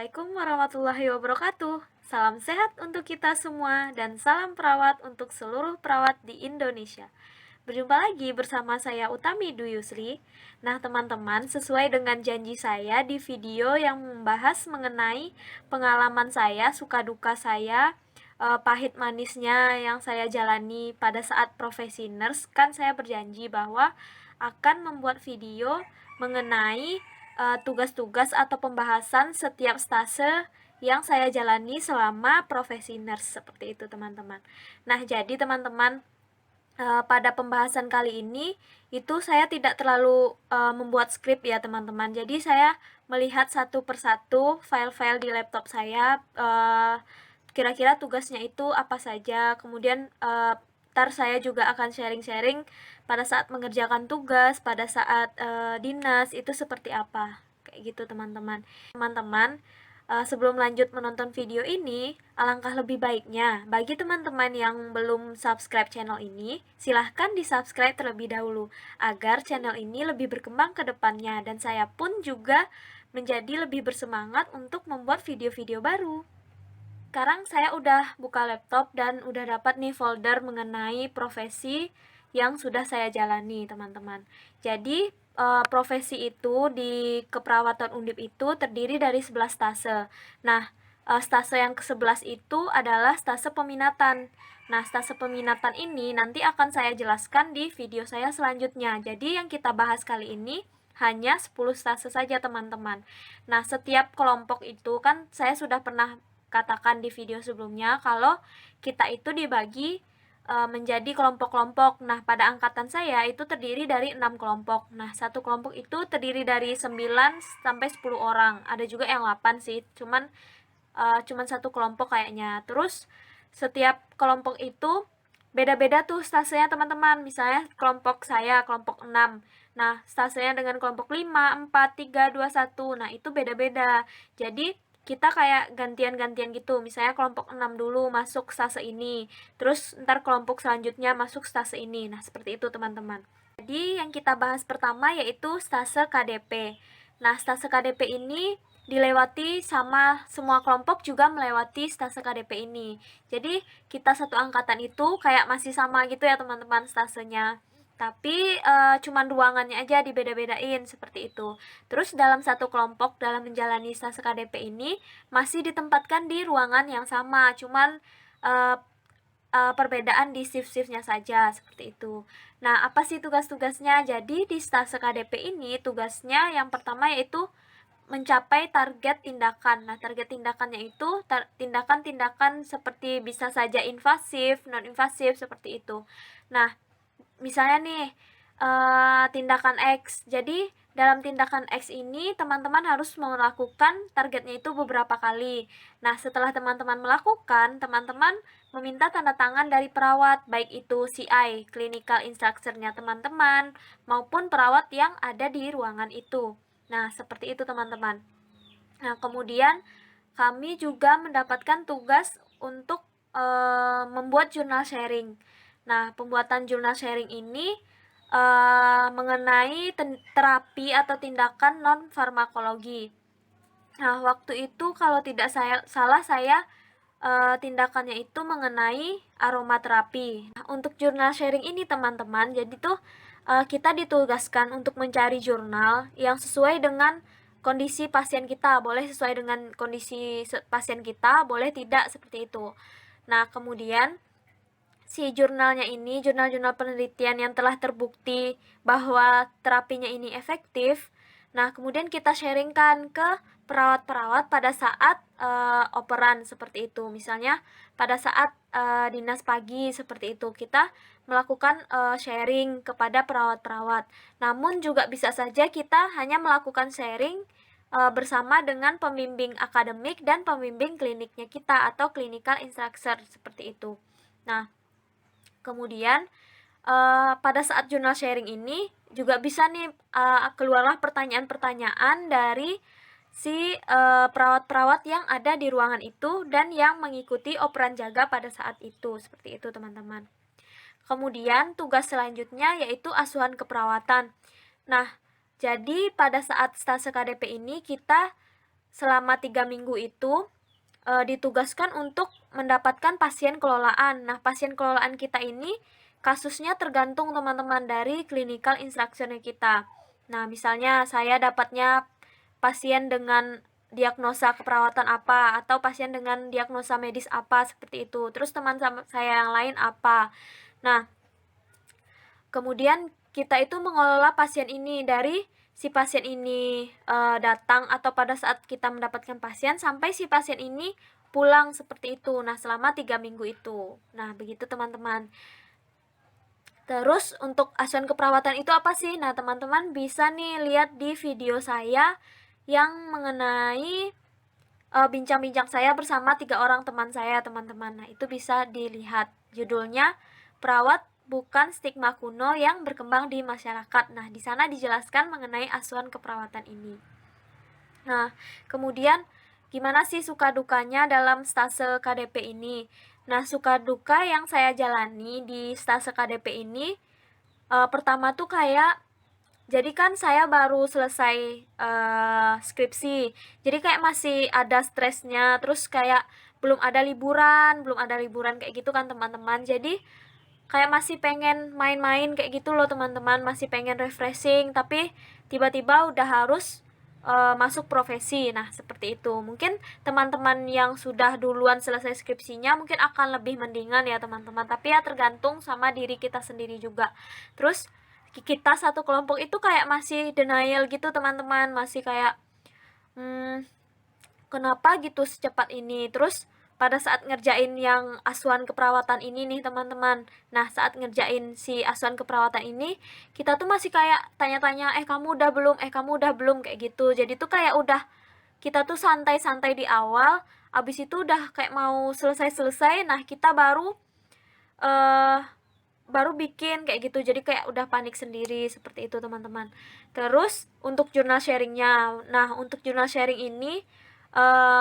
Assalamualaikum warahmatullahi wabarakatuh. Salam sehat untuk kita semua dan salam perawat untuk seluruh perawat di Indonesia. Berjumpa lagi bersama saya Utami Dwi Yusri. Nah, teman-teman, sesuai dengan janji saya di video yang membahas mengenai pengalaman saya, suka duka saya, pahit manisnya yang saya jalani pada saat profesi nurse, kan saya berjanji bahwa akan membuat video mengenai tugas-tugas atau pembahasan setiap stase yang saya jalani selama profesi nurse, seperti itu teman-teman. Nah, jadi teman-teman, pada pembahasan kali ini itu saya tidak terlalu membuat skrip ya teman-teman. Jadi saya melihat satu persatu file-file di laptop saya, kira-kira tugasnya itu apa saja. Kemudian ntar saya juga akan sharing-sharing pada saat mengerjakan tugas, pada saat dinas itu seperti apa, kayak gitu teman-teman. Teman-teman, sebelum lanjut menonton video ini, alangkah lebih baiknya bagi teman-teman yang belum subscribe channel ini, silahkan di subscribe terlebih dahulu agar channel ini lebih berkembang ke depannya, dan saya pun juga menjadi lebih bersemangat untuk membuat video-video baru. Sekarang saya udah buka laptop dan udah dapat nih folder mengenai profesi yang sudah saya jalani teman-teman. Jadi profesi itu di keperawatan Undip itu terdiri dari 11 stase. Nah, stase yang ke-11 itu adalah stase peminatan. Nah, stase peminatan ini nanti akan saya jelaskan di video saya selanjutnya. Jadi yang kita bahas kali ini hanya 10 stase saja teman-teman. Nah, setiap kelompok itu kan saya sudah pernah katakan di video sebelumnya kalau kita itu dibagi menjadi kelompok-kelompok. Nah, pada angkatan saya itu terdiri dari 6 kelompok. Nah, satu kelompok itu terdiri dari 9 sampai 10 orang. Ada juga yang 8 sih, cuman satu kelompok kayaknya. Terus setiap kelompok itu beda-beda tuh stasenya teman-teman. Misalnya kelompok saya kelompok 6. Nah, stasenya dengan kelompok 5, 4, 3, 2, 1. Nah, itu beda-beda. Jadi kita kayak gantian-gantian gitu. Misalnya kelompok 6 dulu masuk stase ini, terus ntar kelompok selanjutnya masuk stase ini. Nah, seperti itu teman-teman. Jadi yang kita bahas pertama yaitu stase KDP. Nah, stase KDP ini dilewati sama semua kelompok juga melewati stase KDP ini. Jadi kita satu angkatan itu kayak masih sama gitu ya teman-teman stasenya. Tapi cuman ruangannya aja dibeda-bedain seperti itu. Terus dalam satu kelompok dalam menjalani stase KDP ini masih ditempatkan di ruangan yang sama, cuman perbedaan di shift-shiftnya saja seperti itu. Nah, apa sih tugas-tugasnya? Jadi di stase KDP ini tugasnya yang pertama yaitu mencapai target tindakan. Nah, target tindakannya itu tindakan-tindakan seperti bisa saja invasif, non-invasif seperti itu. Nah, misalnya nih tindakan X. Jadi dalam tindakan X ini teman-teman harus melakukan targetnya itu beberapa kali. Nah, setelah teman-teman melakukan, teman-teman meminta tanda tangan dari perawat, baik itu CI, clinical instructor-nya teman-teman, maupun perawat yang ada di ruangan itu. Nah, seperti itu teman-teman. Nah, kemudian kami juga mendapatkan tugas untuk membuat jurnal sharing. Nah, pembuatan jurnal sharing ini mengenai terapi atau tindakan non farmakologi. Nah, waktu itu kalau tidak salah saya tindakannya itu mengenai aromaterapi. Nah, untuk jurnal sharing ini teman-teman, jadi tuh kita ditugaskan untuk mencari jurnal yang sesuai dengan kondisi pasien kita. Boleh sesuai dengan kondisi pasien kita, boleh tidak seperti itu. Nah, kemudian si jurnalnya ini, jurnal-jurnal penelitian yang telah terbukti bahwa terapinya ini efektif, nah kemudian kita sharingkan ke perawat-perawat pada saat operan seperti itu. Misalnya pada saat dinas pagi seperti itu, kita melakukan sharing kepada perawat-perawat. Namun juga bisa saja kita hanya melakukan sharing bersama dengan pembimbing akademik dan pembimbing kliniknya kita atau clinical instructor seperti itu. Nah, kemudian pada saat jurnal sharing ini juga bisa nih keluarlah pertanyaan-pertanyaan dari si perawat-perawat yang ada di ruangan itu dan yang mengikuti operan jaga pada saat itu. Seperti itu teman-teman. Kemudian tugas selanjutnya yaitu asuhan keperawatan. Nah, jadi pada saat stase KDP ini kita selama 3 minggu itu ditugaskan untuk mendapatkan pasien kelolaan. Nah, pasien kelolaan kita ini kasusnya tergantung teman-teman dari clinical instruction kita. Nah, misalnya saya dapatnya pasien dengan diagnosa keperawatan apa, atau pasien dengan diagnosa medis apa, seperti itu. Terus teman saya yang lain apa. Nah, kemudian kita itu mengelola pasien ini dari si pasien ini datang atau pada saat kita mendapatkan pasien sampai si pasien ini pulang, seperti itu. Nah, selama 3 minggu itu. Nah, begitu teman-teman. Terus untuk asuhan keperawatan itu apa sih? Nah, teman-teman bisa nih lihat di video saya yang mengenai bincang-bincang saya bersama 3 orang teman saya, teman-teman. Nah, itu bisa dilihat. Judulnya Perawat Bukan Stigma Kuno yang Berkembang di Masyarakat. Nah, di sana dijelaskan mengenai asuhan keperawatan ini. Nah, kemudian gimana sih suka dukanya dalam stase KDP ini? Nah, suka duka yang saya jalani di stase KDP ini, pertama tuh kayak, jadi kan saya baru selesai skripsi, jadi kayak masih ada stresnya, terus kayak belum ada liburan kayak gitu kan teman-teman. Jadi kayak masih pengen main-main kayak gitu loh teman-teman, masih pengen refreshing, tapi tiba-tiba udah harus masuk profesi. Nah, seperti itu. Mungkin teman-teman yang sudah duluan selesai skripsinya mungkin akan lebih mendingan ya teman-teman, tapi ya tergantung sama diri kita sendiri juga. Terus kita satu kelompok itu kayak masih denial gitu teman-teman, masih kayak kenapa gitu secepat ini. Terus pada saat ngerjain yang asuhan keperawatan ini nih teman-teman, nah saat ngerjain si asuhan keperawatan ini, kita tuh masih kayak tanya-tanya, kamu udah belum, kamu udah belum, kayak gitu. Jadi tuh kayak udah, kita tuh santai-santai di awal, abis itu udah kayak mau selesai-selesai, nah kita eh baru bikin kayak gitu. Jadi kayak udah panik sendiri, seperti itu teman-teman. Terus untuk jurnal sharingnya, nah untuk jurnal sharing ini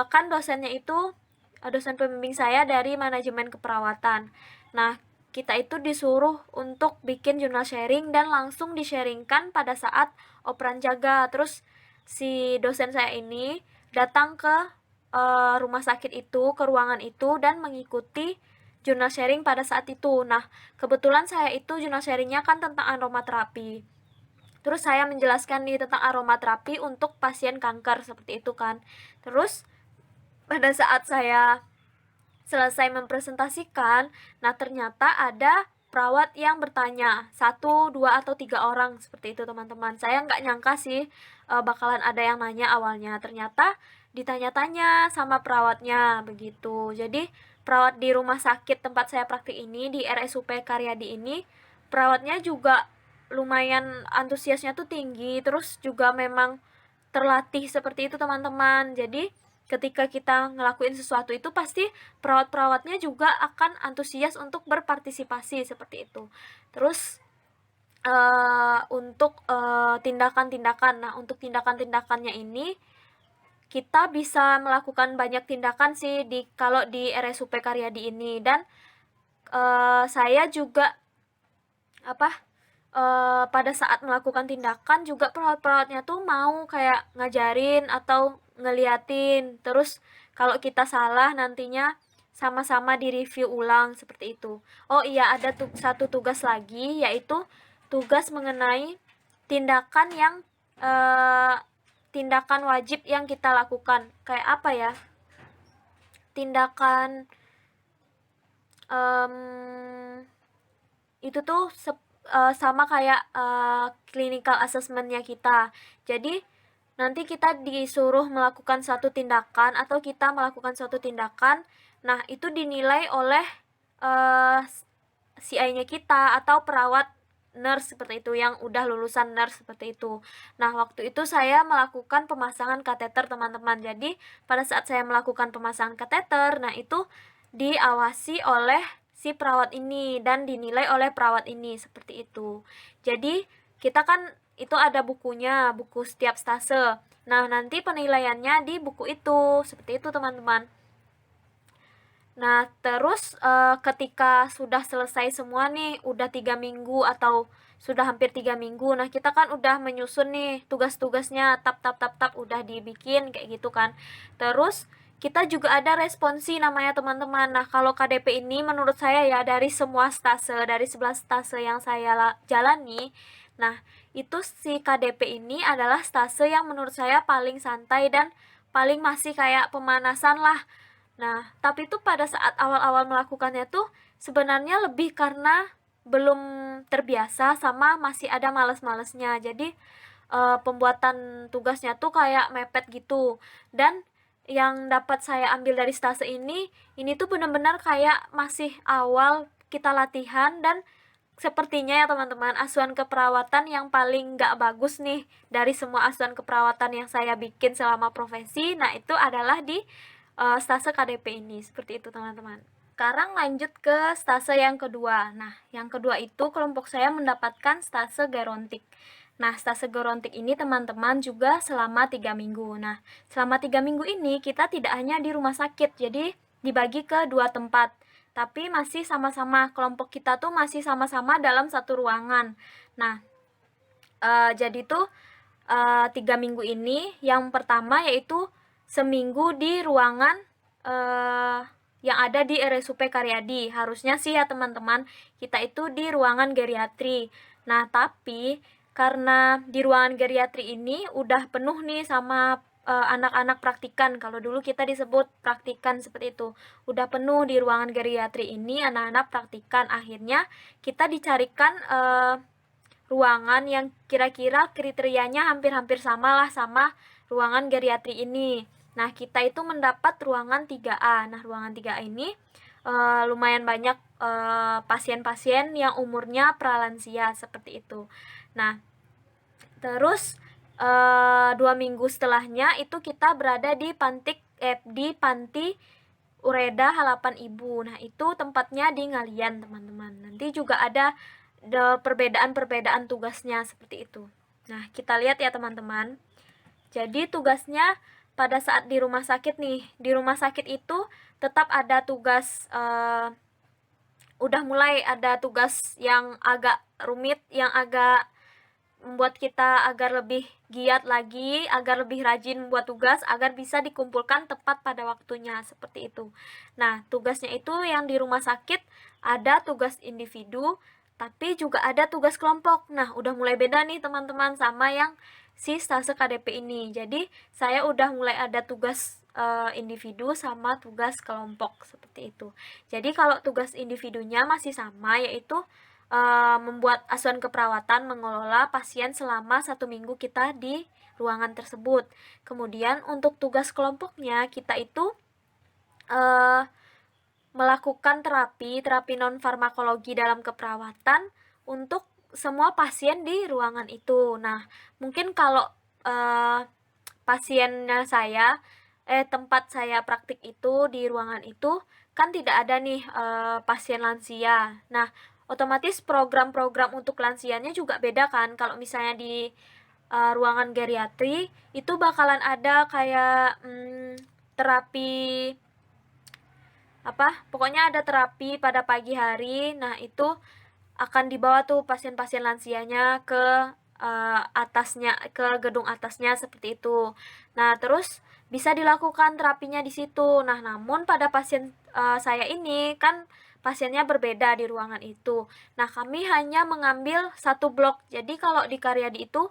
kan dosennya itu dosen pembimbing saya dari manajemen keperawatan. Nah, kita itu disuruh untuk bikin jurnal sharing dan langsung di-sharingkan pada saat operan jaga. Terus si dosen saya ini datang ke rumah sakit itu, ke ruangan itu, dan mengikuti jurnal sharing pada saat itu. Nah, kebetulan saya itu jurnal sharingnya kan tentang aromaterapi. Terus saya menjelaskan nih tentang aromaterapi untuk pasien kanker, seperti itu kan. Terus pada saat saya selesai mempresentasikan, nah ternyata ada perawat yang bertanya, 1, 2, atau 3 orang, seperti itu teman-teman. Saya nggak nyangka sih bakalan ada yang nanya awalnya. Ternyata ditanya-tanya sama perawatnya, begitu. Jadi perawat di rumah sakit tempat saya praktik ini, di RSUP Karyadi ini, perawatnya juga lumayan antusiasnya tuh tinggi, terus juga memang terlatih seperti itu teman-teman. Jadi ketika kita ngelakuin sesuatu itu pasti perawat-perawatnya juga akan antusias untuk berpartisipasi, seperti itu. Terus untuk tindakan-tindakan, nah untuk tindakan-tindakannya ini kita bisa melakukan banyak tindakan sih kalau di RSUP Karyadi ini. Dan saya juga pada saat melakukan tindakan juga perawat-perawatnya tuh mau kayak ngajarin atau ngeliatin. Terus kalau kita salah nantinya sama-sama direview ulang, seperti itu. Oh iya, ada satu tugas lagi, yaitu tugas mengenai tindakan yang tindakan wajib yang kita lakukan. Kayak apa ya? Tindakan itu tuh sama kayak clinical assessment-nya kita. Jadi nanti kita disuruh melakukan satu tindakan atau kita melakukan suatu tindakan, nah itu dinilai oleh CI-nya kita atau perawat nurse, seperti itu, yang udah lulusan nurse, seperti itu. Nah, waktu itu saya melakukan pemasangan kateter teman-teman. Jadi pada saat saya melakukan pemasangan kateter, nah itu diawasi oleh si perawat ini dan dinilai oleh perawat ini, seperti itu. Jadi kita kan itu ada bukunya, buku setiap stase. Nah, nanti penilaiannya di buku itu, seperti itu teman-teman. Nah, terus ketika sudah selesai semua nih, udah 3 minggu atau sudah hampir 3 minggu, nah kita kan udah menyusun nih tugas-tugasnya, tap udah dibikin kayak gitu kan. Terus kita juga ada responsi namanya teman-teman. Nah, kalau KDP ini menurut saya ya dari semua stase, dari 11 stase yang saya jalani, nah itu si KDP ini adalah stase yang menurut saya paling santai dan paling masih kayak pemanasan lah. Nah, tapi tuh pada saat awal-awal melakukannya tuh sebenarnya lebih karena belum terbiasa sama masih ada males-malesnya. Jadi pembuatan tugasnya tuh kayak mepet gitu. Dan yang dapat saya ambil dari stase ini tuh benar-benar kayak masih awal kita latihan dan sepertinya ya teman-teman, asuhan keperawatan yang paling nggak bagus nih dari semua asuhan keperawatan yang saya bikin selama profesi, nah itu adalah di stase KDP ini. Seperti itu teman-teman. Sekarang lanjut ke stase yang kedua. Nah, yang kedua itu kelompok saya mendapatkan stase gerontik. Nah, stase gerontik ini teman-teman juga selama 3 minggu. Nah, selama 3 minggu ini kita tidak hanya di rumah sakit, jadi dibagi ke 2 tempat. Tapi masih sama-sama, kelompok kita tuh masih sama-sama dalam satu ruangan. Nah, jadi tuh 3 minggu ini yang pertama yaitu seminggu di ruangan yang ada di RSUP Karyadi. Harusnya sih ya teman-teman, kita itu di ruangan geriatri. Nah, tapi karena di ruangan geriatri ini udah penuh nih sama anak-anak praktikan. Kalau dulu kita disebut praktikan seperti itu. Udah penuh di ruangan geriatri ini anak-anak praktikan. Akhirnya kita dicarikan ruangan yang kira-kira kriterianya hampir-hampir sama lah sama ruangan geriatri ini. Nah, kita itu mendapat ruangan 3A. Nah, ruangan 3A ini lumayan banyak pasien-pasien yang umurnya pralansia seperti itu. Nah, terus 2 minggu setelahnya itu kita berada di panti Ureda Halapan Ibu. Nah, itu tempatnya di Ngalian, teman-teman. Nanti juga ada perbedaan-perbedaan tugasnya seperti itu. Nah, kita lihat ya, teman-teman. Jadi, tugasnya pada saat di rumah sakit nih. Di rumah sakit itu tetap ada tugas udah mulai ada tugas yang agak rumit, yang agak membuat kita agar lebih giat lagi, agar lebih rajin membuat tugas, agar bisa dikumpulkan tepat pada waktunya, seperti itu. Nah, tugasnya itu yang di rumah sakit ada tugas individu, tapi juga ada tugas kelompok. Nah, udah mulai beda nih teman-teman sama yang si stase KDP ini. Jadi, saya udah mulai ada tugas individu sama tugas kelompok, seperti itu. Jadi, kalau tugas individunya masih sama, yaitu membuat asuhan keperawatan mengelola pasien selama 1 minggu kita di ruangan tersebut. Kemudian untuk tugas kelompoknya kita itu melakukan terapi non farmakologi dalam keperawatan untuk semua pasien di ruangan itu. Nah, mungkin kalau pasiennya saya tempat saya praktik itu di ruangan itu kan tidak ada nih pasien lansia. Nah, otomatis program-program untuk lansianya juga beda kan. Kalau misalnya di ruangan geriatri itu bakalan ada kayak terapi pokoknya ada terapi pada pagi hari. Nah, itu akan dibawa tuh pasien-pasien lansianya ke atasnya, ke gedung atasnya seperti itu. Nah, terus bisa dilakukan terapinya di situ. Nah, namun pada pasien saya ini kan pasiennya berbeda di ruangan itu. Nah, kami hanya mengambil satu blok. Jadi kalau di Karyadi itu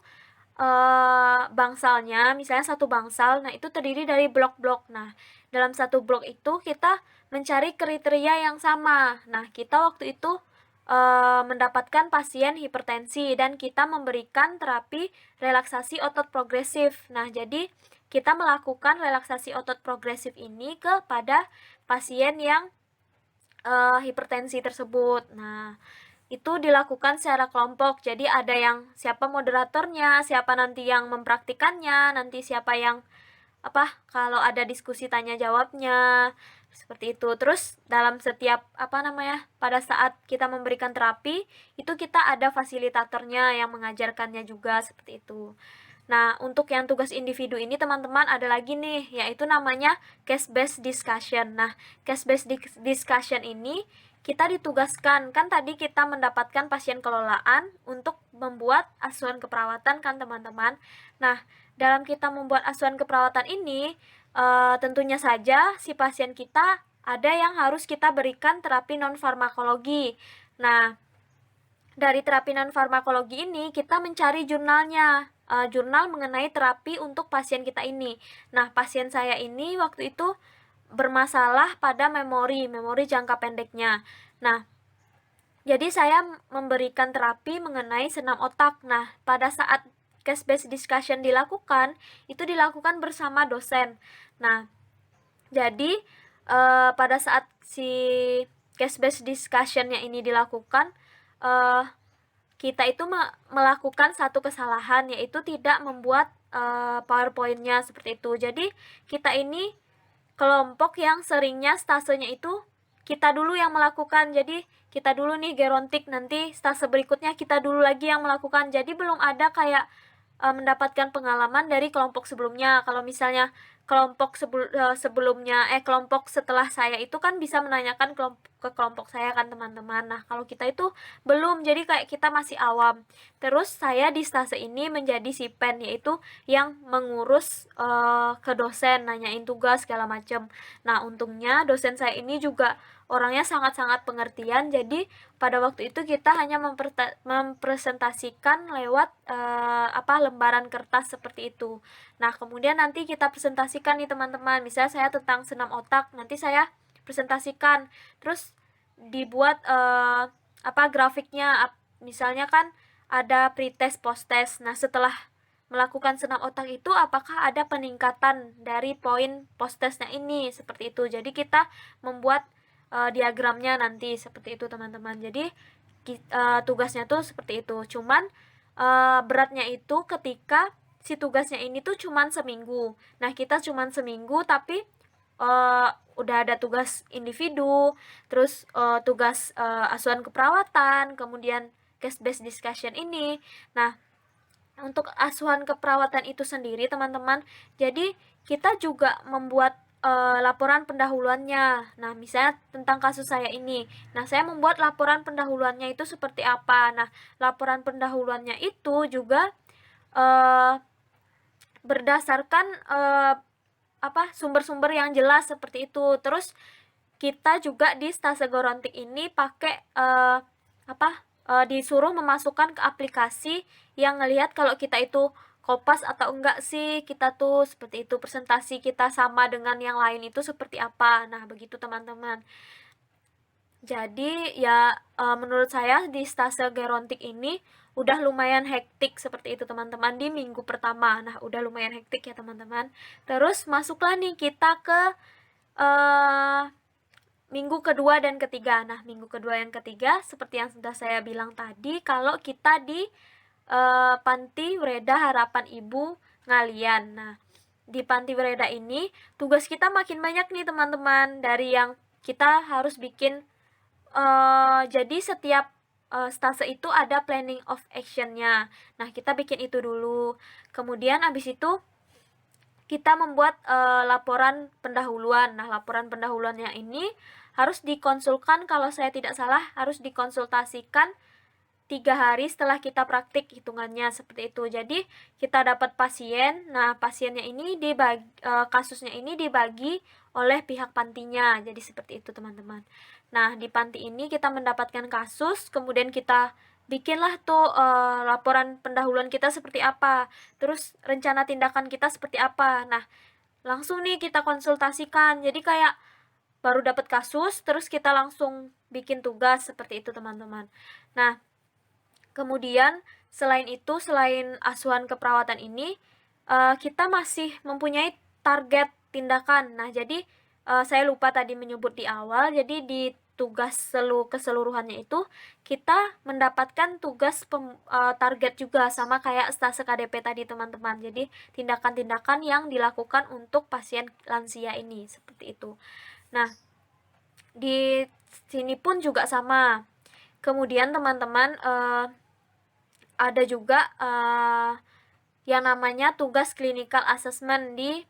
bangsalnya, misalnya satu bangsal, nah itu terdiri dari blok-blok. Nah, dalam satu blok itu kita mencari kriteria yang sama. Nah, kita waktu itu mendapatkan pasien hipertensi dan kita memberikan terapi relaksasi otot progresif. Nah, jadi kita melakukan relaksasi otot progresif ini kepada pasien yang hipertensi tersebut. Nah, itu dilakukan secara kelompok. Jadi ada yang siapa moderatornya, siapa nanti yang mempraktikannya, nanti siapa yang kalau ada diskusi tanya jawabnya, seperti itu. Terus dalam setiap pada saat kita memberikan terapi itu kita ada fasilitatornya yang mengajarkannya juga, seperti itu. Nah, untuk yang tugas individu ini teman-teman ada lagi nih, yaitu namanya case based discussion. Nah, case based discussion ini kita ditugaskan, kan tadi kita mendapatkan pasien kelolaan untuk membuat asuhan keperawatan kan teman-teman. Nah, dalam kita membuat asuhan keperawatan ini, tentunya saja si pasien kita ada yang harus kita berikan terapi non farmakologi. Nah, dari terapi non farmakologi ini kita mencari jurnalnya, jurnal mengenai terapi untuk pasien kita ini. Nah, pasien saya ini waktu itu bermasalah pada memori jangka pendeknya. Nah, jadi saya memberikan terapi mengenai senam otak. Nah, pada saat case based discussion dilakukan, itu dilakukan bersama dosen. Nah, jadi pada saat si case based discussionnya ini dilakukan, kita itu melakukan satu kesalahan, yaitu tidak membuat PowerPoint-nya seperti itu. Jadi kita ini kelompok yang seringnya stasenya itu kita dulu yang melakukan. Jadi kita dulu nih gerontik, nanti stase berikutnya kita dulu lagi yang melakukan. Jadi belum ada kayak mendapatkan pengalaman dari kelompok sebelumnya. Kalau misalnya kelompok kelompok setelah saya itu kan bisa menanyakan ke kelompok saya kan teman-teman. Nah, kalau kita itu belum, jadi kayak kita masih awam. Terus saya di stase ini menjadi si pen, yaitu yang mengurus ke dosen, nanyain tugas segala macam. Nah, untungnya dosen saya ini juga orangnya sangat-sangat pengertian, jadi pada waktu itu kita hanya mempresentasikan lewat lembaran kertas seperti itu. Nah, kemudian nanti kita presentasikan nih teman-teman, misalnya saya tentang senam otak, nanti saya presentasikan, terus dibuat grafiknya, misalnya kan ada pretest posttest. Nah, setelah melakukan senam otak itu apakah ada peningkatan dari poin posttestnya ini, seperti itu. Jadi kita membuat diagramnya nanti seperti itu teman-teman. Jadi tugasnya tuh seperti itu. Cuman beratnya itu ketika si tugasnya ini tuh cuman seminggu. Nah, kita cuman seminggu tapi udah ada tugas individu, terus tugas asuhan keperawatan, kemudian case based discussion ini. Nah, untuk asuhan keperawatan itu sendiri teman-teman, jadi kita juga membuat laporan pendahuluannya. Nah, misalnya tentang kasus saya ini, nah saya membuat laporan pendahuluannya itu seperti apa. Nah, laporan pendahuluannya itu juga berdasarkan sumber-sumber yang jelas seperti itu. Terus kita juga di stase Gorontik ini pakai disuruh memasukkan ke aplikasi yang ngelihat kalau kita itu kopas atau enggak sih, kita tuh seperti itu, presentasi kita sama dengan yang lain itu seperti apa. Nah, begitu teman-teman. Jadi ya menurut saya di stase Gerontik ini udah lumayan hektik seperti itu teman-teman di minggu pertama. Nah, udah lumayan hektik ya teman-teman. Terus masuklah nih kita ke minggu kedua dan ketiga. Nah, minggu kedua yang ketiga seperti yang sudah saya bilang tadi, kalau kita di Panti Wereda Harapan Ibu Ngalian. Nah, di Panti Wereda ini tugas kita makin banyak nih teman-teman, dari yang kita harus bikin jadi setiap stase itu ada planning of actionnya. Nah, kita bikin itu dulu. Kemudian abis itu kita membuat laporan pendahuluan. Nah, laporan pendahuluannya ini harus dikonsulkan, kalau saya tidak salah harus dikonsultasikan 3 hari setelah kita praktik, hitungannya seperti itu. Jadi kita dapat pasien. Nah, pasiennya ini kasusnya ini dibagi oleh pihak pantinya. Jadi seperti itu teman-teman. Nah, di panti ini kita mendapatkan kasus, kemudian kita bikinlah tuh laporan pendahuluan kita seperti apa, terus rencana tindakan kita seperti apa. Nah, langsung nih kita konsultasikan. Jadi kayak baru dapat kasus, terus kita langsung bikin tugas seperti itu teman-teman. Nah, kemudian selain itu, selain asuhan keperawatan ini, kita masih mempunyai target tindakan. Nah, jadi saya lupa tadi menyebut di awal, jadi di tugas keseluruhannya itu kita mendapatkan tugas target juga, sama kayak stase KDP tadi teman-teman. Jadi tindakan-tindakan yang dilakukan untuk pasien lansia ini seperti itu. Nah, di sini pun juga sama. Kemudian teman-teman ada juga yang namanya tugas clinical assessment di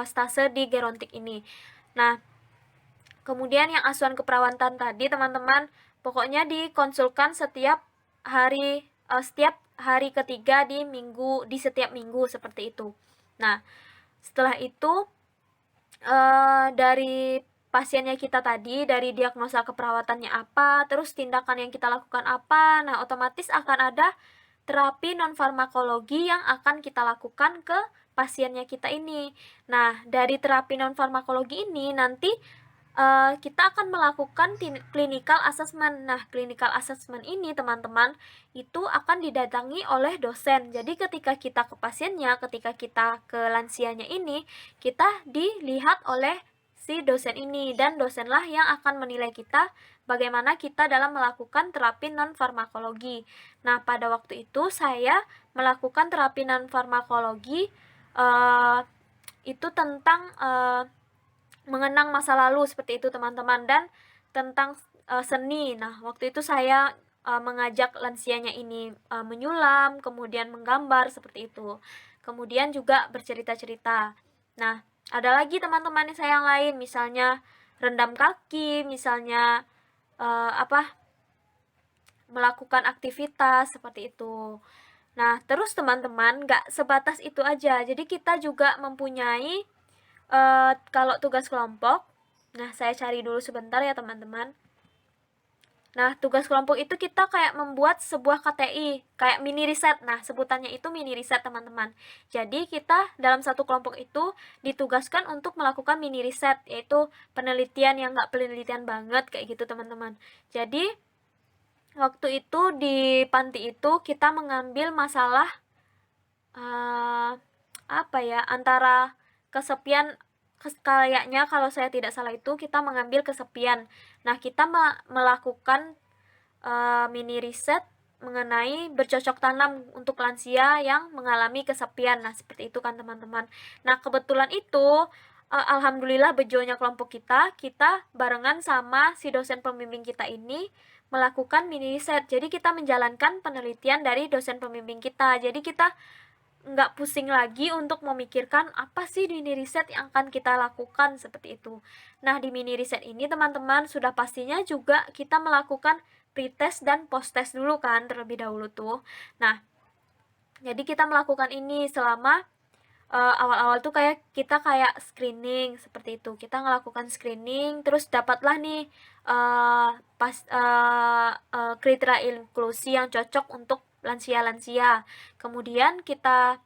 stase di gerontik ini. Nah, kemudian yang asuhan keperawatan tadi teman-teman, pokoknya dikonsulkan setiap hari ketiga di setiap minggu seperti itu. Nah, setelah itu dari pasiennya kita tadi, dari diagnosa keperawatannya apa, terus tindakan yang kita lakukan apa, nah otomatis akan ada terapi non-farmakologi yang akan kita lakukan ke pasiennya kita ini. Nah, dari terapi non-farmakologi ini nanti kita akan melakukan clinical assessment. Nah, clinical assessment ini teman-teman itu akan didatangi oleh dosen. Jadi ketika kita ke pasiennya, ketika kita ke lansianya ini, kita dilihat oleh si dosen ini, dan dosenlah yang akan menilai kita bagaimana kita dalam melakukan terapi non-farmakologi. Nah, pada waktu itu saya melakukan terapi non-farmakologi itu tentang mengenang masa lalu seperti itu teman-teman, dan tentang seni. Nah, waktu itu saya mengajak lansianya ini menyulam, kemudian menggambar seperti itu. Kemudian juga bercerita-cerita. Nah, ada lagi teman-teman saya yang lain, misalnya rendam kaki, misalnya melakukan aktivitas seperti itu. Nah, terus teman-teman, nggak sebatas itu aja. Jadi kita juga mempunyai kalau tugas kelompok, nah saya cari dulu sebentar ya teman-teman. Nah, tugas kelompok itu kita kayak membuat sebuah KTI, kayak mini riset. Nah, sebutannya itu mini riset teman-teman. Jadi kita dalam satu kelompok itu ditugaskan untuk melakukan mini riset, yaitu penelitian yang nggak penelitian banget kayak gitu teman-teman. Jadi waktu itu di panti itu kita mengambil masalah antara kesepian, kayaknya kalau saya tidak salah itu kita mengambil kesepian. Nah, kita melakukan mini riset mengenai bercocok tanam untuk lansia yang mengalami kesepian. Nah, seperti itu kan teman-teman. Nah, kebetulan itu alhamdulillah bejonya kelompok kita barengan sama si dosen pembimbing kita ini melakukan mini riset. Jadi kita menjalankan penelitian dari dosen pembimbing kita. Jadi kita nggak pusing lagi untuk memikirkan apa sih di mini riset yang akan kita lakukan seperti itu. Nah, di mini riset ini teman-teman sudah pastinya juga kita melakukan pretest dan post-test dulu kan terlebih dahulu tuh. Nah, jadi kita melakukan ini selama awal-awal tuh kita kayak screening seperti itu. Kita melakukan screening, terus dapatlah nih kriteria inklusi yang cocok untuk lansia-lansia. Kemudian kita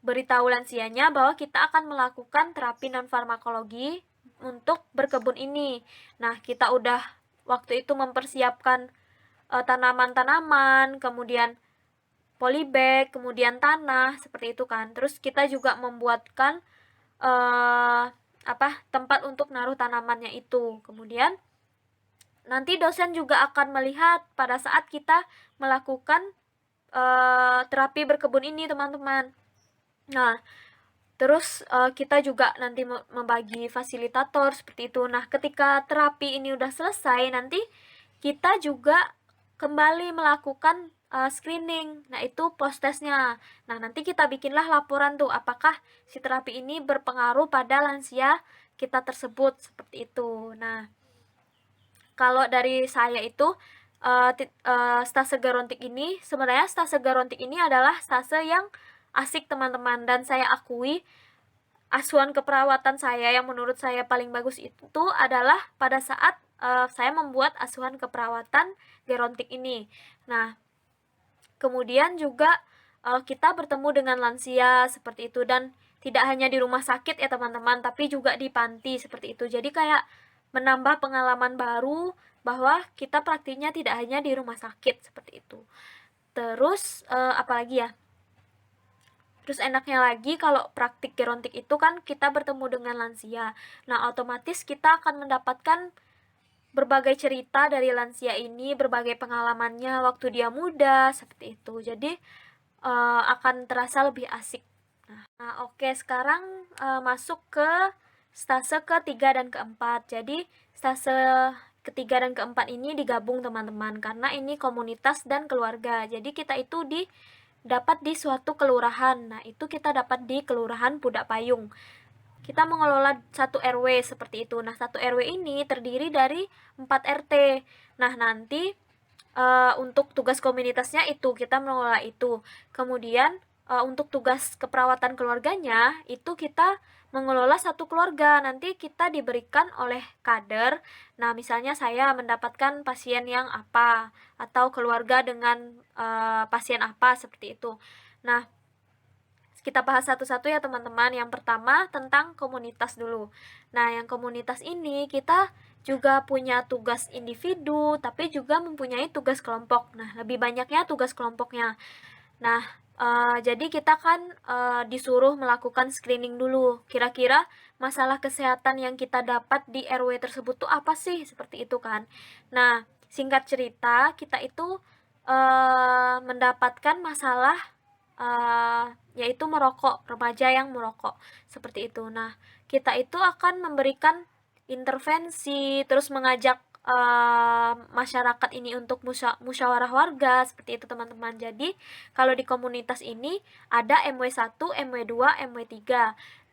beritahu lansianya bahwa kita akan melakukan terapi non-farmakologi untuk berkebun ini. Nah, kita udah waktu itu mempersiapkan tanaman-tanaman, kemudian polybag, kemudian tanah, seperti itu kan. Terus kita juga membuatkan tempat untuk naruh tanamannya itu. Kemudian nanti dosen juga akan melihat pada saat kita melakukan terapi berkebun ini, teman-teman. Nah, terus kita juga nanti membagi fasilitator seperti itu. Nah, ketika terapi ini udah selesai, nanti kita juga kembali melakukan screening. Nah, itu post-testnya. Nah, nanti kita bikinlah laporan tuh, apakah si terapi ini berpengaruh pada lansia kita tersebut, seperti itu. Nah, kalau dari saya itu stase gerontik ini, sebenarnya stase gerontik ini adalah stase yang asik teman-teman, dan saya akui asuhan keperawatan saya yang menurut saya paling bagus itu adalah pada saat saya membuat asuhan keperawatan gerontik ini. Nah, kemudian juga kita bertemu dengan lansia seperti itu, dan tidak hanya di rumah sakit ya teman-teman, tapi juga di panti seperti itu. Jadi kayak menambah pengalaman baru bahwa kita praktiknya tidak hanya di rumah sakit seperti itu. Terus apalagi ya? Terus enaknya lagi kalau praktik gerontik itu kan kita bertemu dengan lansia. Nah, otomatis kita akan mendapatkan berbagai cerita dari lansia ini, berbagai pengalamannya waktu dia muda, seperti itu. Jadi akan terasa lebih asik. Nah, oke, sekarang masuk ke stase ketiga dan keempat. Jadi stase ketiga dan keempat ini digabung teman-teman, karena ini komunitas dan keluarga. Jadi kita itu dapat di suatu kelurahan. Nah, itu kita dapat di Kelurahan Pudak Payung. Kita mengelola satu RW seperti itu. Nah, satu RW ini terdiri dari 4 RT. Nah, nanti untuk tugas komunitasnya itu kita mengelola itu. Kemudian untuk tugas keperawatan keluarganya itu kita mengelola satu keluarga. Nanti kita diberikan oleh kader. Nah, misalnya saya mendapatkan pasien yang apa atau keluarga dengan pasien apa seperti itu. Nah, kita bahas satu-satu ya teman-teman. Yang pertama tentang komunitas dulu. Nah, yang komunitas ini kita juga punya tugas individu, tapi juga mempunyai tugas kelompok. Nah, lebih banyaknya tugas kelompoknya. Nah, jadi kita kan disuruh melakukan screening dulu. Kira-kira masalah kesehatan yang kita dapat di RW tersebut tuh apa sih? Seperti itu kan. Nah, singkat cerita, kita itu mendapatkan masalah yaitu merokok, remaja yang merokok. Seperti itu. Nah, kita itu akan memberikan intervensi, terus mengajak masyarakat ini untuk musyawarah warga, seperti itu teman-teman. Jadi, kalau di komunitas ini ada MW1, MW2, MW3.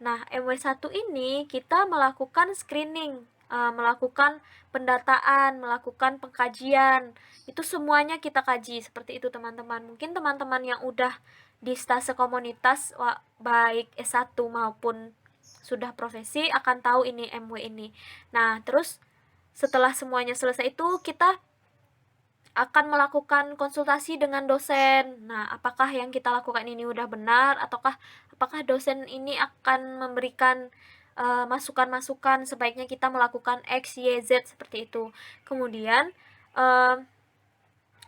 Nah, MW1 ini kita melakukan screening, melakukan pendataan, melakukan pengkajian. Itu semuanya kita kaji, seperti itu teman-teman. Mungkin teman-teman yang udah di stase komunitas baik S1 maupun sudah profesi akan tahu ini MW ini. Nah, terus setelah semuanya selesai itu kita akan melakukan konsultasi dengan dosen. Nah, apakah yang kita lakukan ini udah benar ataukah apakah dosen ini akan memberikan masukan-masukan sebaiknya kita melakukan X, Y, Z seperti itu. Kemudian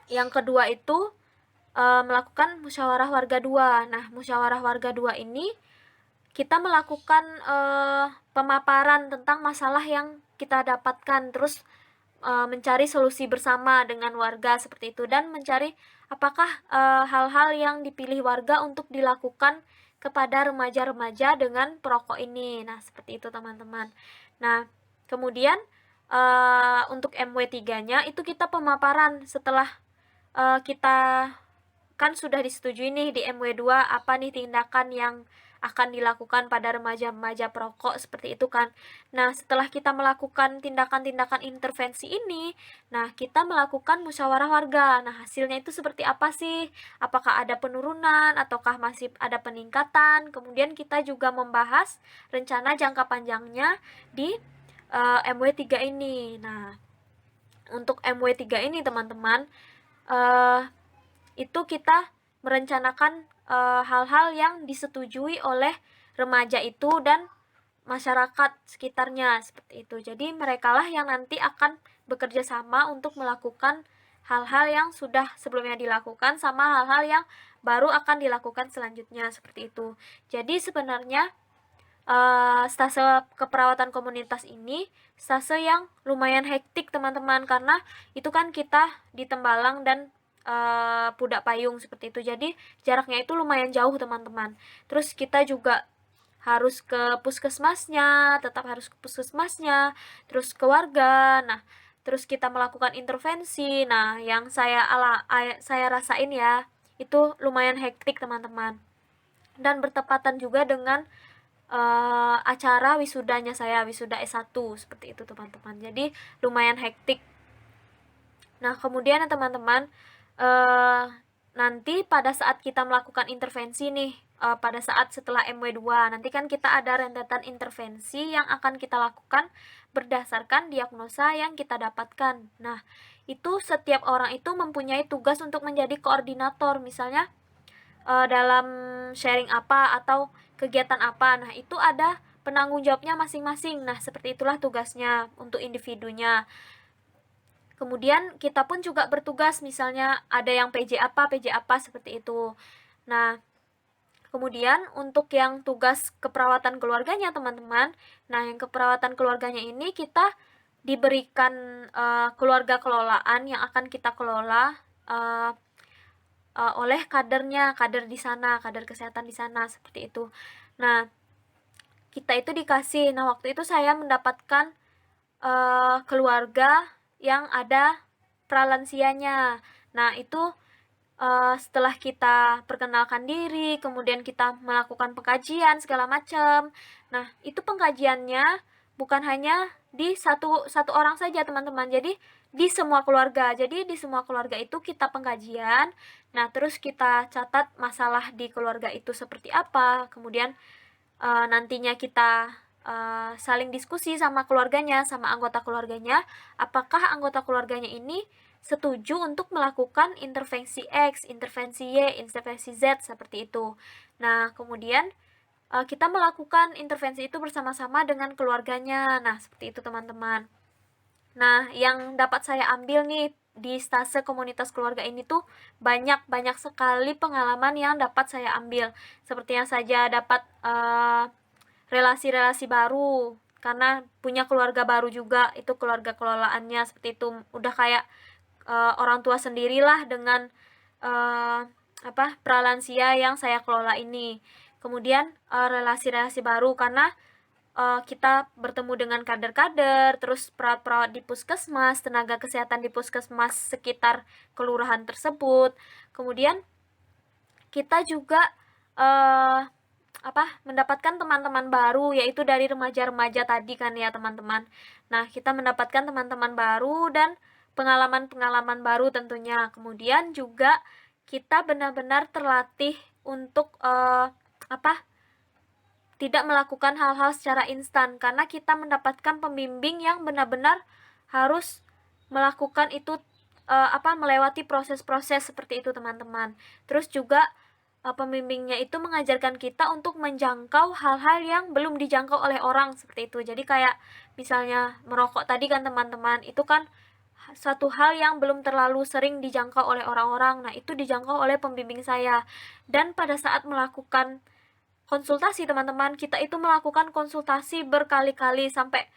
yang kedua itu melakukan musyawarah warga 2. Nah, musyawarah warga 2 ini kita melakukan pemaparan tentang masalah yang kita dapatkan, terus mencari solusi bersama dengan warga seperti itu, dan mencari apakah hal-hal yang dipilih warga untuk dilakukan kepada remaja-remaja dengan perokok ini. Nah, seperti itu teman-teman. Nah, kemudian untuk MW3-nya itu kita pemaparan setelah kita kan sudah disetujui nih di MW2 apa nih tindakan yang akan dilakukan pada remaja-remaja perokok seperti itu kan. Nah, setelah kita melakukan tindakan-tindakan intervensi ini, nah kita melakukan musyawarah warga. Nah, hasilnya itu seperti apa sih? Apakah ada penurunan ataukah masih ada peningkatan? Kemudian kita juga membahas rencana jangka panjangnya di MW3 ini. Nah, untuk MW3 ini teman-teman, itu kita merencanakan hal-hal yang disetujui oleh remaja itu dan masyarakat sekitarnya seperti itu. Jadi merekalah yang nanti akan bekerja sama untuk melakukan hal-hal yang sudah sebelumnya dilakukan sama hal-hal yang baru akan dilakukan selanjutnya seperti itu. Jadi sebenarnya stase keperawatan komunitas ini stase yang lumayan hektik teman-teman, karena itu kan kita di Tembalang dan Pudak Payung seperti itu. Jadi jaraknya itu lumayan jauh teman-teman. Terus kita juga harus ke puskesmasnya, tetap harus ke puskesmasnya, terus ke warga. Nah, terus kita melakukan intervensi. Nah, yang saya rasain ya, itu lumayan hektik teman-teman. Dan bertepatan juga dengan acara wisudanya saya, wisuda S1 seperti itu teman-teman. Jadi lumayan hektik. Nah, kemudian teman-teman, nanti pada saat kita melakukan intervensi nih, pada saat setelah MW2, nanti kan kita ada rentetan intervensi yang akan kita lakukan berdasarkan diagnosa yang kita dapatkan. Nah, itu setiap orang itu mempunyai tugas untuk menjadi koordinator, misalnya dalam sharing apa atau kegiatan apa. Nah, itu ada penanggung jawabnya masing-masing. Nah, seperti itulah tugasnya untuk individunya. Kemudian kita pun juga bertugas, misalnya ada yang PJ apa seperti itu. Nah, kemudian untuk yang tugas keperawatan keluarganya teman-teman, nah yang keperawatan keluarganya ini kita diberikan keluarga kelolaan yang akan kita kelola oleh kadernya, kader di sana, kader kesehatan di sana seperti itu. Nah, kita itu dikasih. Nah, waktu itu saya mendapatkan keluarga yang ada pralansianya. Nah, itu setelah kita perkenalkan diri, kemudian kita melakukan pengkajian segala macam. Nah, itu pengkajiannya bukan hanya di satu satu orang saja, teman-teman. Jadi di semua keluarga. Jadi di semua keluarga itu kita pengkajian. Nah, terus kita catat masalah di keluarga itu seperti apa. Kemudian nantinya kita saling diskusi sama keluarganya, sama anggota keluarganya, apakah anggota keluarganya ini setuju untuk melakukan intervensi X, intervensi Y, intervensi Z, seperti itu. Nah, kemudian kita melakukan intervensi itu bersama-sama dengan keluarganya. Nah, seperti itu teman-teman. Nah, yang dapat saya ambil nih di stase komunitas keluarga ini tuh banyak sekali pengalaman yang dapat saya ambil. Seperti yang saja dapat relasi-relasi baru, karena punya keluarga baru juga, itu keluarga kelolaannya seperti itu. Udah kayak orang tua sendirilah dengan pralansia yang saya kelola ini. Kemudian relasi-relasi baru karena kita bertemu dengan kader-kader, terus perawat-perawat di puskesmas, tenaga kesehatan di puskesmas sekitar kelurahan tersebut. Kemudian kita juga mendapatkan teman-teman baru, yaitu dari remaja-remaja tadi kan ya teman-teman. Nah, kita mendapatkan teman-teman baru dan pengalaman-pengalaman baru tentunya. Kemudian juga kita benar-benar terlatih untuk tidak melakukan hal-hal secara instan, karena kita mendapatkan pembimbing yang benar-benar harus melakukan itu melewati proses-proses seperti itu teman-teman. Terus juga pembimbingnya itu mengajarkan kita untuk menjangkau hal-hal yang belum dijangkau oleh orang seperti itu. Jadi kayak misalnya merokok tadi kan teman-teman, itu kan satu hal yang belum terlalu sering dijangkau oleh orang-orang. Nah, itu dijangkau oleh pembimbing saya. Dan pada saat melakukan konsultasi teman-teman, kita itu melakukan konsultasi berkali-kali sampai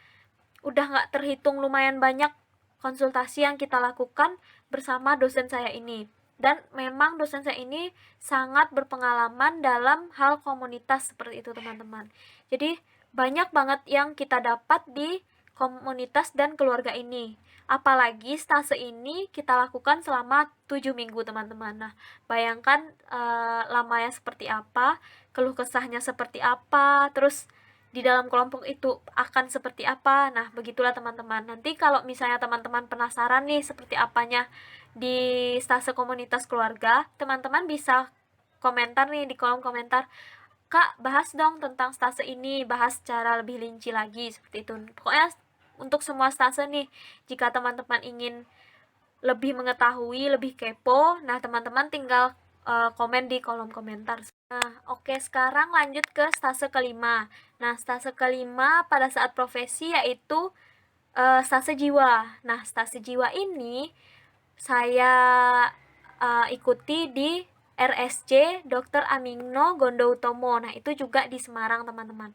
udah nggak terhitung, lumayan banyak konsultasi yang kita lakukan bersama dosen saya ini. Dan memang dosen saya ini sangat berpengalaman dalam hal komunitas seperti itu teman-teman. Jadi banyak banget yang kita dapat di komunitas dan keluarga ini. Apalagi stase ini kita lakukan selama 7 minggu teman-teman. Nah, bayangkan lamanya seperti apa, keluh kesahnya seperti apa, terus di dalam kelompok itu akan seperti apa. Nah, begitulah teman-teman. Nanti kalau misalnya teman-teman penasaran nih seperti apanya di stase komunitas keluarga, teman-teman bisa komentar nih di kolom komentar, Kak, bahas dong tentang stase ini, bahas secara lebih rinci lagi, seperti itu. Pokoknya untuk semua stase nih, jika teman-teman ingin lebih mengetahui, lebih kepo, nah teman-teman tinggal komen di kolom komentar. Nah, oke, sekarang lanjut ke stase kelima. Nah, stase kelima pada saat profesi yaitu stase jiwa. Nah, stase jiwa ini saya ikuti di RSC Dr. Amino Gondoutomo. Nah, itu juga di Semarang, teman-teman.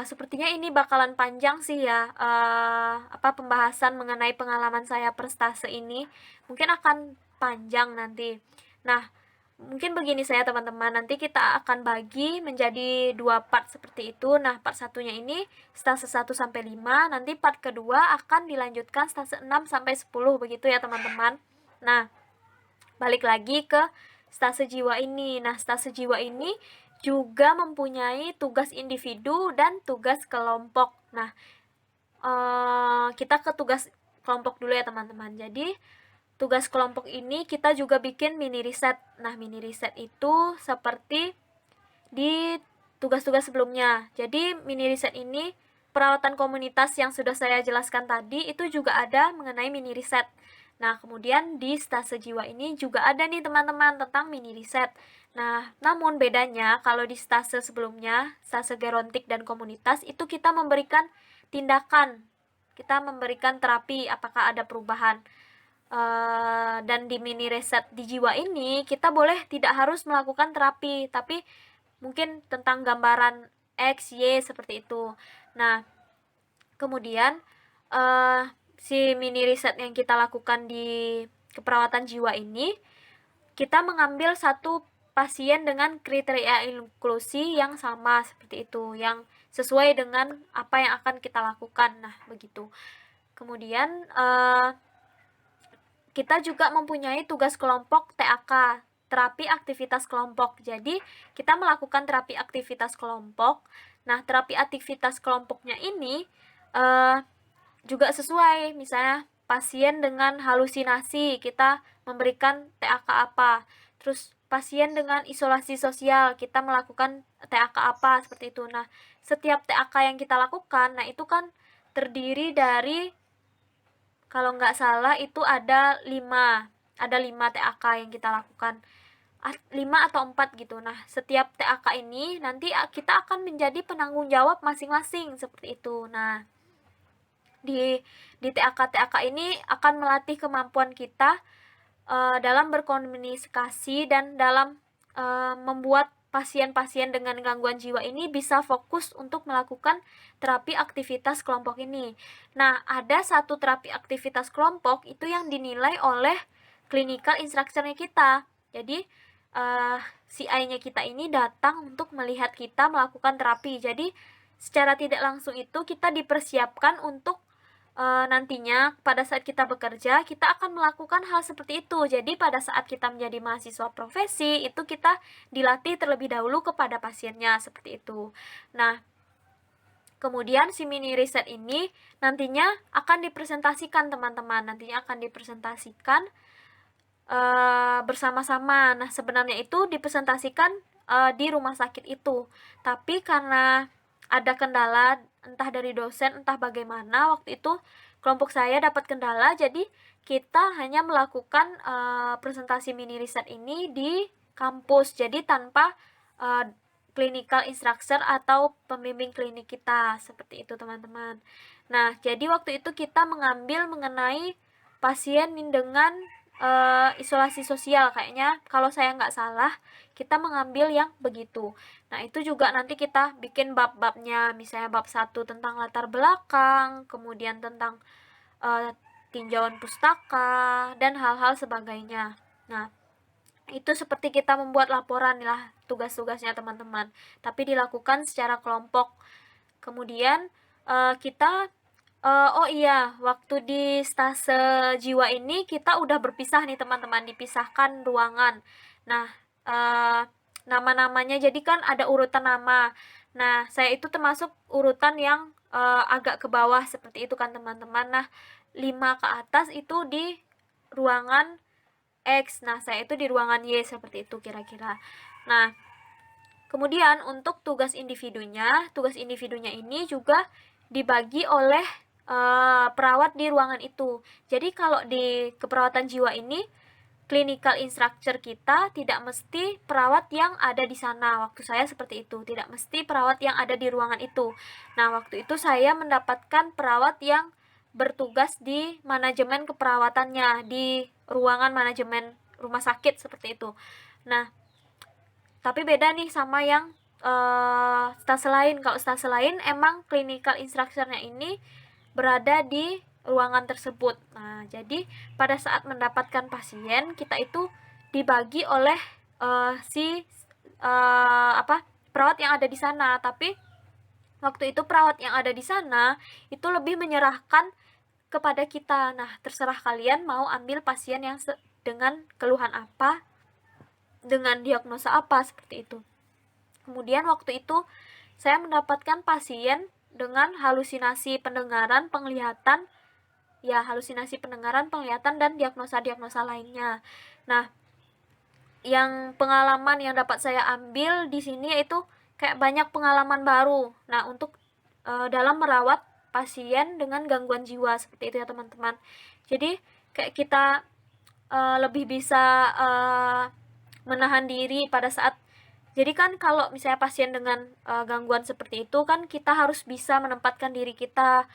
Sepertinya ini bakalan panjang sih ya, pembahasan mengenai pengalaman saya per stase ini. Mungkin akan panjang nanti. Nah, mungkin begini saya teman-teman, nanti kita akan bagi menjadi 2 part seperti itu. Nah, part satunya ini stase 1 sampai 5, nanti part kedua akan dilanjutkan stase 6 sampai 10 begitu ya teman-teman. Nah, balik lagi ke stase jiwa ini. Nah, stase jiwa ini juga mempunyai tugas individu dan tugas kelompok. Nah, kita ke tugas kelompok dulu ya teman-teman. Jadi tugas kelompok ini kita juga bikin mini riset. Nah, mini riset itu seperti di tugas-tugas sebelumnya. Jadi mini riset ini perawatan komunitas yang sudah saya jelaskan tadi itu juga ada mengenai mini riset. Nah, kemudian di stase jiwa ini juga ada nih teman-teman tentang mini riset. Nah, namun bedanya kalau di stase sebelumnya, stase gerontik dan komunitas, itu kita memberikan tindakan, kita memberikan terapi, apakah ada perubahan. Dan di mini riset di jiwa ini, kita boleh tidak harus melakukan terapi, tapi mungkin tentang gambaran X, Y, seperti itu. Nah, kemudian si mini riset yang kita lakukan di keperawatan jiwa ini, kita mengambil satu pasien dengan kriteria inklusi yang sama seperti itu, yang sesuai dengan apa yang akan kita lakukan. Nah, begitu. Kemudian kita juga mempunyai tugas kelompok TAK, terapi aktivitas kelompok. Jadi, kita melakukan terapi aktivitas kelompok. Nah, terapi aktivitas kelompoknya ini juga sesuai, misalnya pasien dengan halusinasi, kita memberikan TAK apa. Terus pasien dengan isolasi sosial, kita melakukan TAK apa, seperti itu. Nah, setiap TAK yang kita lakukan, nah itu kan terdiri dari, kalau nggak salah itu ada 5 TAK yang kita lakukan, 5 atau 4 gitu. Nah, setiap TAK ini nanti kita akan menjadi penanggung jawab masing-masing, seperti itu. Nah, di TAK ini akan melatih kemampuan kita dalam berkomunikasi dan dalam membuat pasien-pasien dengan gangguan jiwa ini bisa fokus untuk melakukan terapi aktivitas kelompok ini. Nah, ada satu terapi aktivitas kelompok itu yang dinilai oleh clinical instructor-nya kita. Jadi, CI-nya kita ini datang untuk melihat kita melakukan terapi. Jadi, secara tidak langsung itu kita dipersiapkan untuk nantinya pada saat kita bekerja, kita akan melakukan hal seperti itu. Jadi pada saat kita menjadi mahasiswa profesi, itu kita dilatih terlebih dahulu kepada pasiennya, seperti itu. Nah, kemudian si mini riset ini nantinya akan dipresentasikan, teman-teman. Nantinya akan dipresentasikan bersama-sama. Nah, sebenarnya itu dipresentasikan di rumah sakit itu. Tapi karena ada kendala entah dari dosen entah bagaimana, waktu itu kelompok saya dapat kendala, jadi kita hanya melakukan presentasi mini riset ini di kampus, jadi tanpa clinical instructor atau pembimbing klinik kita, seperti itu teman-teman. Nah, jadi waktu itu kita mengambil mengenai pasien dengan isolasi sosial, kayaknya kalau saya nggak salah kita mengambil yang begitu. Nah, itu juga nanti kita bikin bab-babnya, misalnya bab 1 tentang latar belakang, kemudian tentang tinjauan pustaka, dan hal-hal sebagainya. Nah, itu seperti kita membuat laporan lah tugas-tugasnya teman-teman, tapi dilakukan secara kelompok. Kemudian kita oh iya, waktu di stase jiwa ini kita udah berpisah nih teman-teman, dipisahkan ruangan. Nah, nama-namanya jadi kan ada urutan nama. Nah, saya itu termasuk urutan yang agak ke bawah, seperti itu kan teman-teman. Nah, 5 ke atas itu di ruangan X. Nah, saya itu di ruangan Y, seperti itu kira-kira. Nah, kemudian untuk tugas individunya ini juga dibagi oleh perawat di ruangan itu. Jadi kalau di keperawatan jiwa ini, clinical instructor kita tidak mesti perawat yang ada di sana. Waktu saya seperti itu, tidak mesti perawat yang ada di ruangan itu. Nah, waktu itu saya mendapatkan perawat yang bertugas di manajemen keperawatannya, di ruangan manajemen rumah sakit, seperti itu. Nah, tapi beda nih sama yang stase lain. Kalau stase lain emang clinical instructor-nya ini berada di ruangan tersebut. Nah, jadi pada saat mendapatkan pasien, kita itu dibagi oleh si perawat yang ada di sana. Tapi waktu itu perawat yang ada di sana itu lebih menyerahkan kepada kita. Nah, terserah kalian mau ambil pasien yang dengan keluhan apa, dengan diagnosa apa, seperti itu. Kemudian waktu itu saya mendapatkan pasien dengan halusinasi pendengaran, penglihatan, halusinasi pendengaran, penglihatan, dan diagnosa-diagnosa lainnya. Nah, yang pengalaman yang dapat saya ambil di sini yaitu kayak banyak pengalaman baru. Nah, untuk dalam merawat pasien dengan gangguan jiwa, seperti itu ya teman-teman. Jadi kayak kita lebih bisa menahan diri pada saat, jadi kan kalau misalnya pasien dengan gangguan seperti itu kan kita harus bisa menempatkan diri kita,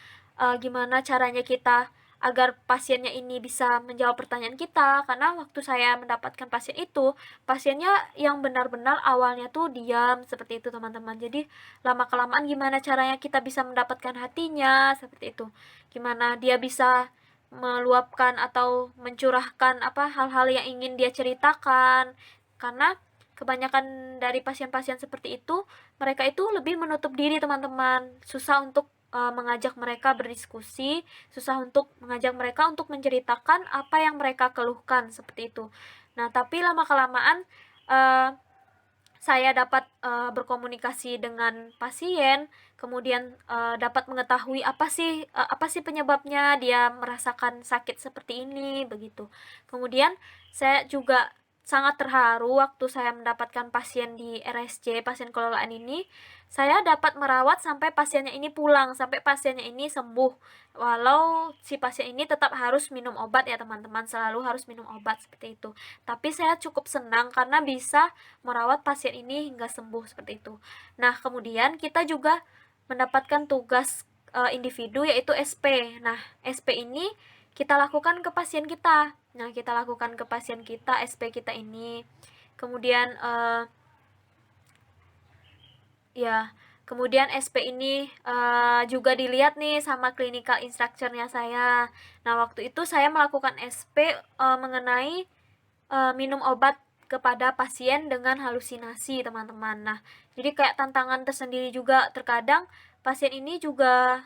gimana caranya kita agar pasiennya ini bisa menjawab pertanyaan kita. Karena waktu saya mendapatkan pasien itu, pasiennya yang benar-benar awalnya tuh diam, seperti itu teman-teman. Jadi lama-kelamaan gimana caranya kita bisa mendapatkan hatinya, seperti itu. Gimana dia bisa meluapkan atau mencurahkan hal-hal yang ingin dia ceritakan. Karena kebanyakan dari pasien-pasien seperti itu, mereka itu lebih menutup diri teman-teman, susah untuk mengajak mereka berdiskusi, susah untuk mengajak mereka untuk menceritakan apa yang mereka keluhkan, seperti itu. Nah, tapi lama-kelamaan saya dapat berkomunikasi dengan pasien, kemudian dapat mengetahui apa sih penyebabnya dia merasakan sakit seperti ini, begitu. Kemudian saya juga sangat terharu waktu saya mendapatkan pasien di RSC, pasien kelolaan ini. Saya dapat merawat sampai pasiennya ini pulang, sampai pasiennya ini sembuh. Walau si pasien ini tetap harus minum obat ya teman-teman, selalu harus minum obat seperti itu. Tapi saya cukup senang karena bisa merawat pasien ini hingga sembuh seperti itu. Nah, kemudian kita juga mendapatkan tugas individu yaitu SP. Nah, SP ini kita lakukan ke pasien kita. Nah, kita lakukan ke pasien kita, SP kita ini. Kemudian ya, kemudian SP ini juga dilihat nih sama clinical instructor-nya saya. Nah, waktu itu saya melakukan SP mengenai minum obat kepada pasien dengan halusinasi, teman-teman. Nah, jadi kayak tantangan tersendiri juga. Terkadang pasien ini juga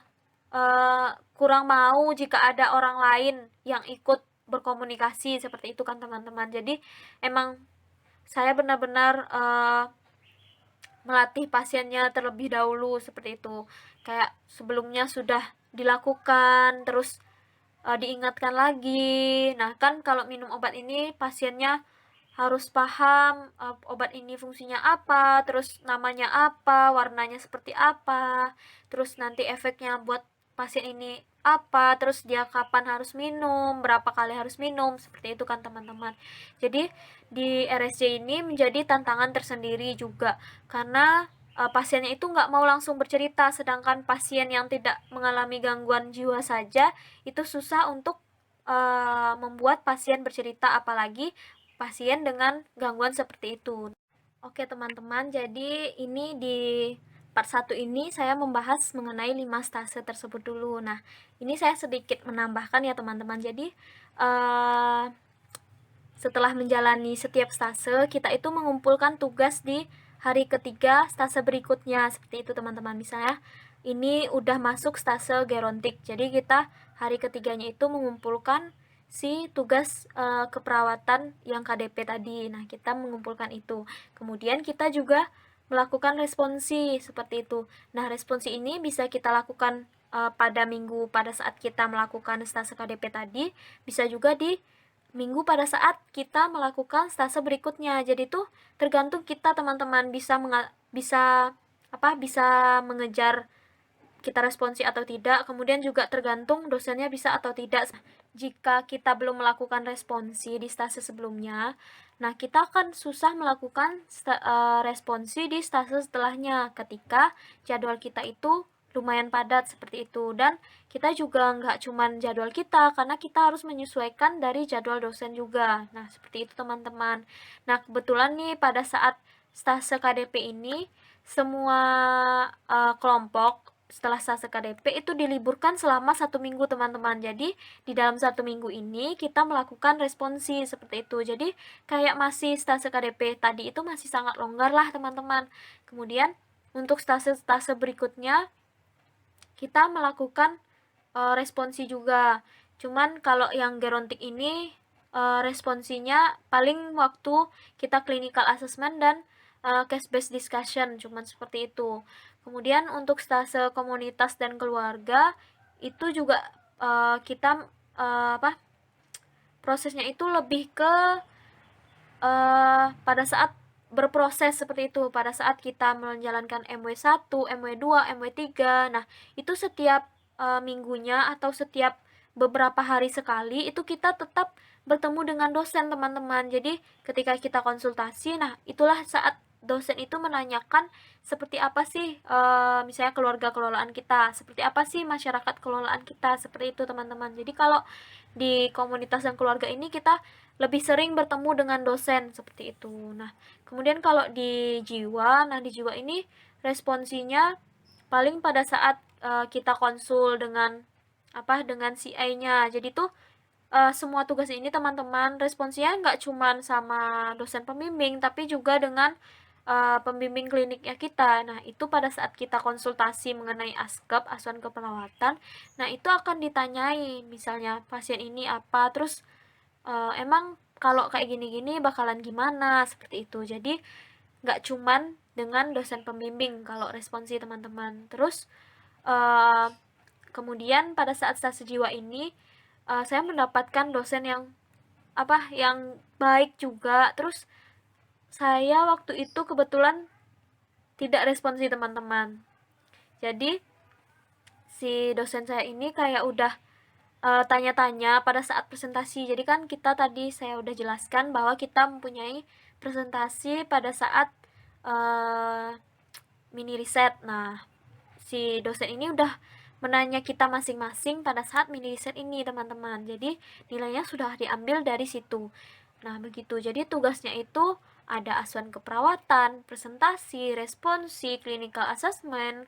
kurang mau jika ada orang lain yang ikut berkomunikasi seperti itu kan, teman-teman. Jadi emang saya benar-benar melatih pasiennya terlebih dahulu seperti itu. Kayak sebelumnya sudah dilakukan, terus diingatkan lagi. Nah, kan kalau minum obat ini pasiennya harus paham obat ini fungsinya apa, terus namanya apa, warnanya seperti apa, terus nanti efeknya buat pasien ini apa, terus dia kapan harus minum, berapa kali harus minum, seperti itu kan teman-teman. Jadi di RSJ ini menjadi tantangan tersendiri juga, karena pasiennya itu nggak mau langsung bercerita, sedangkan pasien yang tidak mengalami gangguan jiwa saja itu susah untuk membuat pasien bercerita, apalagi pasien dengan gangguan seperti itu. Oke teman-teman, jadi ini di part 1 ini saya membahas mengenai 5 stase tersebut dulu. Nah, ini saya sedikit menambahkan ya teman-teman. Jadi setelah menjalani setiap stase, kita itu mengumpulkan tugas di hari ketiga stase berikutnya. Seperti itu teman-teman. Misalnya ini udah masuk stase gerontik. Jadi kita hari ketiganya itu mengumpulkan si tugas keperawatan yang KDP tadi. Nah, kita mengumpulkan itu. Kemudian kita juga melakukan responsi seperti itu. Nah, responsi ini bisa kita lakukan pada minggu pada saat kita melakukan stase KDP tadi, bisa juga di minggu pada saat kita melakukan stase berikutnya. Jadi tuh tergantung kita teman-teman bisa bisa mengejar kita responsi atau tidak, kemudian juga tergantung dosennya bisa atau tidak. Jika kita belum melakukan responsi di stase sebelumnya, nah kita akan susah melakukan responsi di stase setelahnya ketika jadwal kita itu lumayan padat seperti itu. Dan kita juga nggak cuman jadwal kita, karena kita harus menyesuaikan dari jadwal dosen juga. Nah, seperti itu teman-teman. Nah, kebetulan nih pada saat stase KDP ini, semua kelompok setelah stase KDP itu diliburkan selama 1 minggu teman-teman. Jadi di dalam 1 minggu ini kita melakukan responsi seperti itu. Jadi kayak masih stase KDP tadi itu masih sangat longgar lah teman-teman. Kemudian untuk stase-stase berikutnya kita melakukan responsi juga. Cuman kalau yang gerontik ini responsinya paling waktu kita clinical assessment dan case based discussion, cuman seperti itu. Kemudian untuk stase komunitas dan keluarga itu juga kita prosesnya itu lebih ke pada saat berproses seperti itu, pada saat kita menjalankan MW1, MW2, MW3. Nah, itu setiap minggunya atau setiap beberapa hari sekali itu kita tetap bertemu dengan dosen teman-teman. Jadi ketika kita konsultasi, nah itulah saat dosen itu menanyakan seperti apa sih misalnya keluarga kelolaan kita, seperti apa sih masyarakat kelolaan kita, seperti itu teman-teman. Jadi kalau di komunitas dan keluarga ini kita lebih sering bertemu dengan dosen seperti itu. Nah, kemudian kalau di jiwa, nah di jiwa ini responsinya paling pada saat kita konsul dengan dengan CI-nya. Jadi tuh semua tugas ini teman-teman responsinya nggak cuman sama dosen pembimbing, tapi juga dengan pembimbing kliniknya kita. Nah, itu pada saat kita konsultasi mengenai ASKEP, asuhan keperawatan, nah itu akan ditanyai, misalnya pasien ini apa, terus emang kalau kayak gini-gini bakalan gimana, seperti itu. Jadi nggak cuman dengan dosen pembimbing kalau responsi teman-teman. Terus kemudian pada saat stase jiwa ini saya mendapatkan dosen yang yang baik juga. Terus saya waktu itu kebetulan tidak responsi teman-teman. Jadi si dosen saya ini kayak udah tanya-tanya pada saat presentasi. Jadi kan kita tadi saya udah jelaskan bahwa kita mempunyai presentasi pada saat mini riset. Nah, si dosen ini udah menanya kita masing-masing pada saat mini riset ini, teman-teman. Jadi nilainya sudah diambil dari situ. Nah, begitu. Jadi tugasnya itu ada asuhan keperawatan, presentasi, responsi, clinical assessment,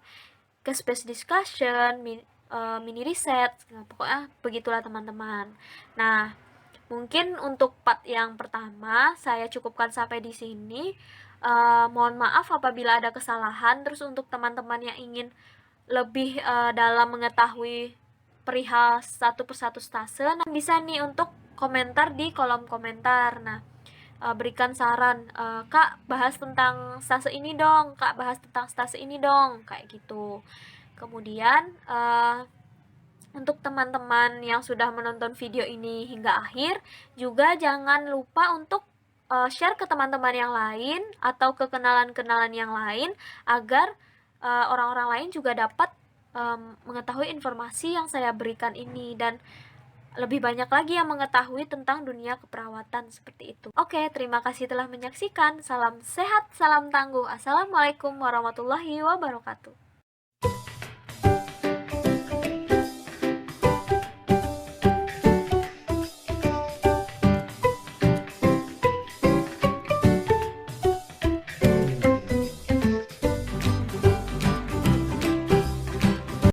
case based discussion, mini riset. Nah, pokoknya begitulah teman-teman. Nah, mungkin untuk part yang pertama saya cukupkan sampai di sini. Mohon maaf apabila ada kesalahan. Terus untuk teman-teman yang ingin lebih dalam mengetahui perihal satu persatu stase, nah bisa nih untuk komentar di kolom komentar. Nah, berikan saran, Kak bahas tentang stase ini dong, Kak bahas tentang stase ini dong, kayak gitu. Kemudian untuk teman-teman yang sudah menonton video ini hingga akhir, juga jangan lupa untuk share ke teman-teman yang lain atau ke kenalan-kenalan yang lain agar orang-orang lain juga dapat mengetahui informasi yang saya berikan ini dan lebih banyak lagi yang mengetahui tentang dunia keperawatan seperti itu. Oke, terima kasih telah menyaksikan. Salam sehat, salam tangguh. Assalamualaikum warahmatullahi wabarakatuh.